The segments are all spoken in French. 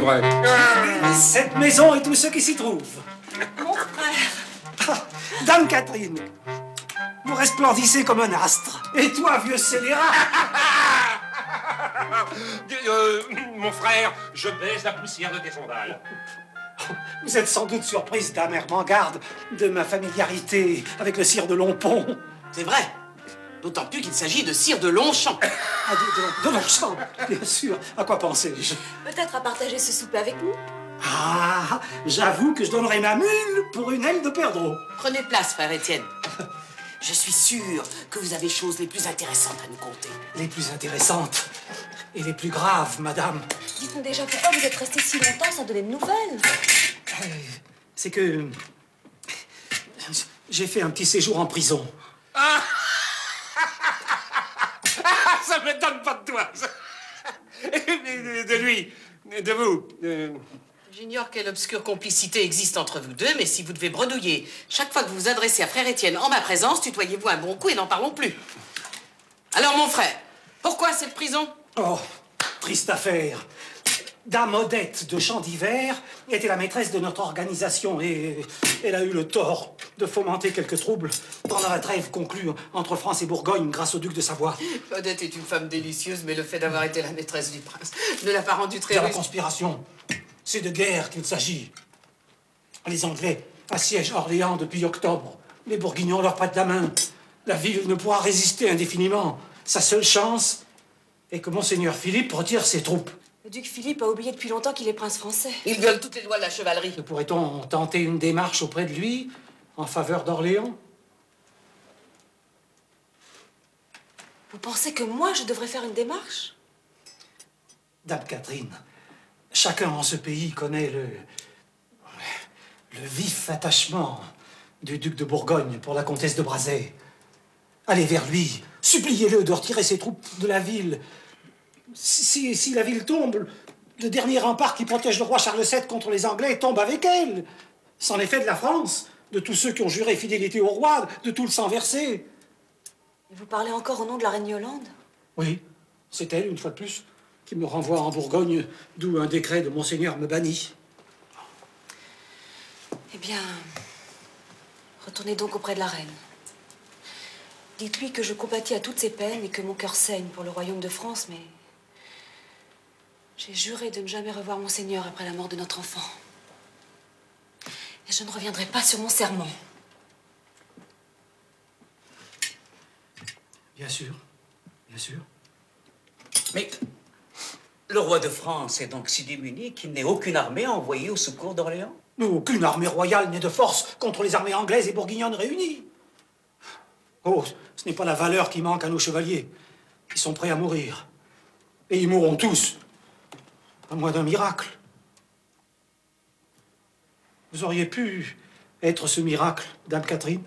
Vrai. Cette maison et tout ce qui s'y trouve. Mon frère. Dame Catherine, vous resplendissez comme un astre. Et toi, vieux scélérat? Mon frère, je baise la poussière de tes sandales. Vous êtes sans doute surprise d'amèrement garde de ma familiarité avec le sire de Longpont. C'est vrai. D'autant plus qu'il s'agit de sire de Longchamp. Ah, de Longchamp, bien sûr. À quoi pensais-je? Peut-être à partager ce souper avec nous. Ah, j'avoue que je donnerais ma mule pour une aile de perdreau. Prenez place, frère Étienne. Je suis sûr que vous avez choses les plus intéressantes à nous conter. Les plus intéressantes et les plus graves, madame. Dites-nous déjà pourquoi vous êtes resté si longtemps sans donner de nouvelles. C'est que j'ai fait un petit séjour en prison. Ah ça m'étonne pas de toi. De lui, de vous. J'ignore quelle obscure complicité existe entre vous deux, mais si vous devez bredouiller chaque fois que vous vous adressez à frère Étienne en ma présence, tutoyez-vous un bon coup et n'en parlons plus. Alors, mon frère, pourquoi cette prison? Oh, triste affaire. Dame Odette de Champ d'Hiver était la maîtresse de notre organisation et elle a eu le tort de fomenter quelques troubles pendant la trêve conclue entre France et Bourgogne grâce au duc de Savoie. Odette est une femme délicieuse, mais le fait d'avoir été la maîtresse du prince ne l'a pas rendue très C'est la russe. conspiration. C'est de guerre qu'il s'agit. Les Anglais assiègent Orléans depuis octobre. Les Bourguignons leur prêtent la main. La ville ne pourra résister indéfiniment. Sa seule chance est que Monseigneur Philippe retire ses troupes. Le duc Philippe a oublié depuis longtemps qu'il est prince français. Il viole toutes les lois de la chevalerie. Ne pourrait-on tenter une démarche auprès de lui en faveur d'Orléans? Vous pensez que moi, je devrais faire une démarche? Dame Catherine, chacun en ce pays connaît le vif attachement du duc de Bourgogne pour la comtesse de Brazay. Allez vers lui, suppliez-le de retirer ses troupes de la ville. Si la ville tombe, le dernier rempart qui protège le roi Charles VII contre les Anglais tombe avec elle. C'en est fait de la France, de tous ceux qui ont juré fidélité au roi, de tout le sang versé. Et vous parlez encore au nom de la reine Yolande? Oui, c'est elle, une fois de plus, qui me renvoie en Bourgogne, d'où un décret de Monseigneur me bannit. Eh bien, retournez donc auprès de la reine. Dites-lui que je compatis à toutes ses peines et que mon cœur saigne pour le royaume de France, mais j'ai juré de ne jamais revoir Monseigneur après la mort de notre enfant. Et je ne reviendrai pas sur mon serment. Bien sûr, bien sûr. Mais le roi de France est donc si démuni qu'il n'ait aucune armée envoyée au secours d'Orléans? Mais aucune armée royale n'est de force contre les armées anglaises et bourguignonnes réunies. Oh, ce n'est pas la valeur qui manque à nos chevaliers. Ils sont prêts à mourir. Et ils mourront tous, à moins d'un miracle. Vous auriez pu être ce miracle, Dame Catherine.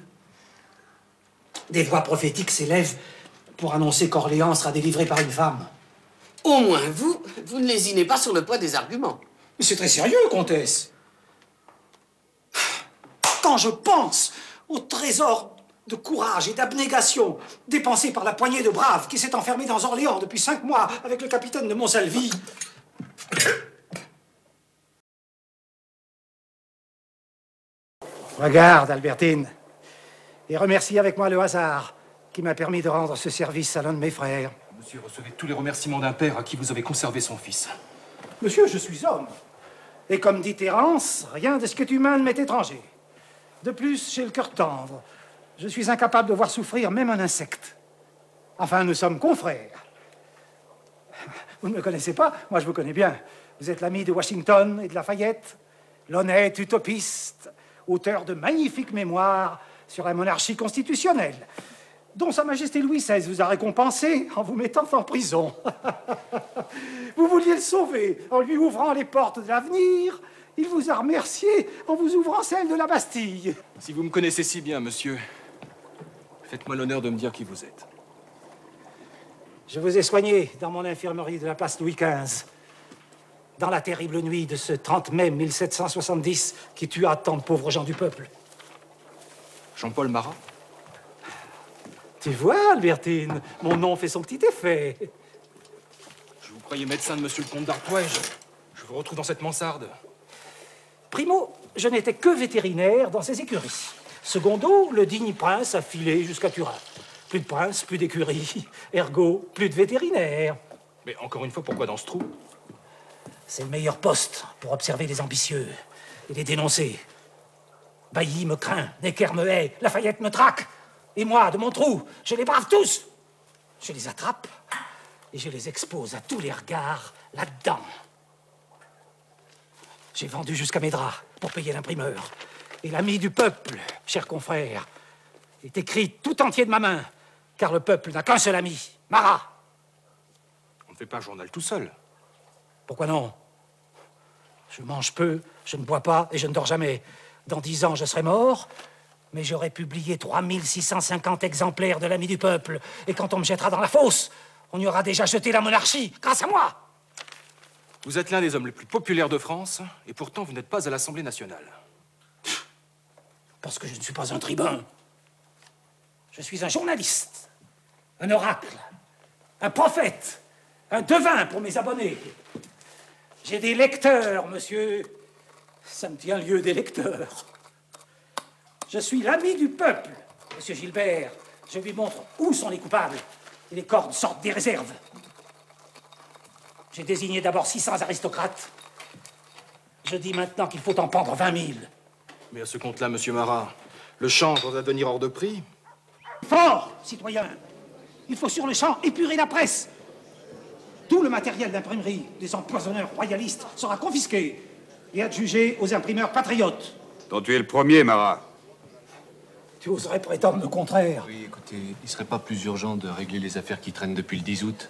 Des voix prophétiques s'élèvent pour annoncer qu'Orléans sera délivré par une femme. Au moins, vous ne lésinez pas sur le poids des arguments. Mais c'est très sérieux, comtesse. Quand je pense au trésor de courage et d'abnégation dépensé par la poignée de braves qui s'est enfermée dans Orléans depuis 5 mois avec le capitaine de Monsalvi. Regarde, Albertine, et remercie avec moi le hasard qui m'a permis de rendre ce service à l'un de mes frères. Monsieur, recevez tous les remerciements d'un père à qui vous avez conservé son fils. Monsieur, je suis homme. Et comme dit Thérence, rien de ce qui est humain ne m'est étranger. De plus, j'ai le cœur tendre. Je suis incapable de voir souffrir même un insecte. Enfin, nous sommes confrères. Vous ne me connaissez pas, moi je vous connais bien. Vous êtes l'ami de Washington et de Lafayette, l'honnête utopiste, auteur de magnifiques mémoires sur la monarchie constitutionnelle, dont Sa Majesté Louis XVI vous a récompensé en vous mettant en prison. Vous vouliez le sauver en lui ouvrant les portes de l'avenir. Il vous a remercié en vous ouvrant celles de la Bastille. Si vous me connaissez si bien, monsieur, faites-moi l'honneur de me dire qui vous êtes. Je vous ai soigné dans mon infirmerie de la place Louis XV, dans la terrible nuit de ce 30 mai 1770 qui tua tant de pauvres gens du peuple. Jean-Paul Marat? Tu vois, Albertine, mon nom fait son petit effet. Je vous croyais médecin de monsieur le comte d'Artois et je vous retrouve dans cette mansarde? Primo, je n'étais que vétérinaire dans ces écuries. Secondo, le digne prince a filé jusqu'à Turin. Plus de prince, plus d'écurie. Ergo, plus de vétérinaire. Mais encore une fois, pourquoi dans ce trou? C'est le meilleur poste pour observer les ambitieux et les dénoncer. Bailly me craint, Necker me hait, Lafayette me traque. Et moi, de mon trou, je les brave tous. Je les attrape et je les expose à tous les regards là-dedans. J'ai vendu jusqu'à mes draps pour payer l'imprimeur. Et l'ami du peuple, cher confrère, est écrit tout entier de ma main, car le peuple n'a qu'un seul ami, Marat. On ne fait pas un journal tout seul. Pourquoi non? Je mange peu, je ne bois pas et je ne dors jamais. Dans 10 ans, je serai mort, mais j'aurai publié 3650 exemplaires de l'ami du peuple. Et quand on me jettera dans la fosse, on y aura déjà jeté la monarchie, grâce à moi. Vous êtes l'un des hommes les plus populaires de France, et pourtant vous n'êtes pas à l'Assemblée nationale. Parce que je ne suis pas un tribun. Je suis un journaliste, un oracle, un prophète, un devin pour mes abonnés. J'ai des lecteurs, monsieur. Ça me tient lieu des lecteurs. Je suis l'ami du peuple, monsieur Gilbert. Je lui montre où sont les coupables. Et les cordes sortent des réserves. J'ai désigné d'abord 600 aristocrates. Je dis maintenant qu'il faut en pendre 20 000. Mais à ce compte-là, monsieur Marat, le chanvre va devenir hors de prix. Fort, citoyen. Il faut sur le champ épurer la presse. Tout le matériel d'imprimerie des empoisonneurs royalistes sera confisqué et adjugé aux imprimeurs patriotes. Dont tu es le premier, Marat. Tu oserais prétendre le contraire. Oui, écoutez, il ne serait pas plus urgent de régler les affaires qui traînent depuis le 10 août.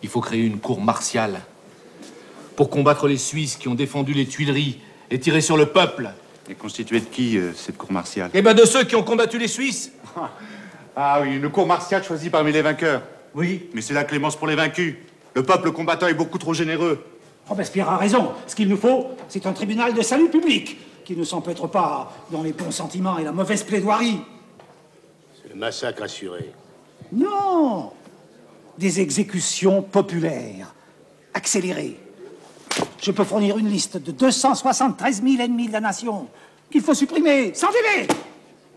Il faut créer une cour martiale pour combattre les Suisses qui ont défendu les Tuileries et tiré sur le peuple. Et constituée de qui, cette cour martiale? Eh ben de ceux qui ont combattu les Suisses. Ah oui, une cour martiale choisie parmi les vainqueurs. Oui. Mais c'est la clémence pour les vaincus. Le peuple combattant est beaucoup trop généreux. Robespierre a raison. Ce qu'il nous faut, c'est un tribunal de salut public qui ne s'empêtre pas dans les bons sentiments et la mauvaise plaidoirie. C'est le massacre assuré. Non! Des exécutions populaires, accélérées. Je peux fournir une liste de 273 000 ennemis de la nation qu'il faut supprimer, sans délai.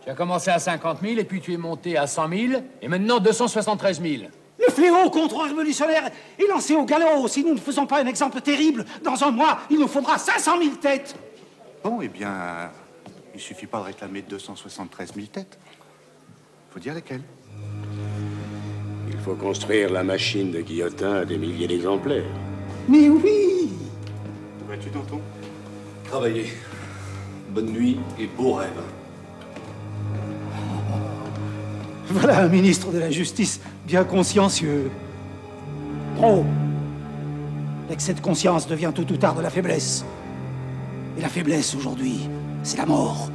Tu as commencé à 50 000 et puis tu es monté à 100 000 et maintenant 273 000. Le fléau contre-révolutionnaire est lancé au galop. Si nous ne faisons pas un exemple terrible, dans un mois, il nous faudra 500 000 têtes. Bon, eh bien, il suffit pas de réclamer 273 000 têtes. Faut dire lesquelles. Il faut construire la machine de guillotin à des milliers d'exemplaires. Mais oui! Où vas-tu, Danton? Travailler. Bonne nuit et beaux rêves. Voilà un ministre de la Justice bien consciencieux. Trop. L'excès de conscience devient tôt ou tard de la faiblesse. Et la faiblesse, aujourd'hui, c'est la mort.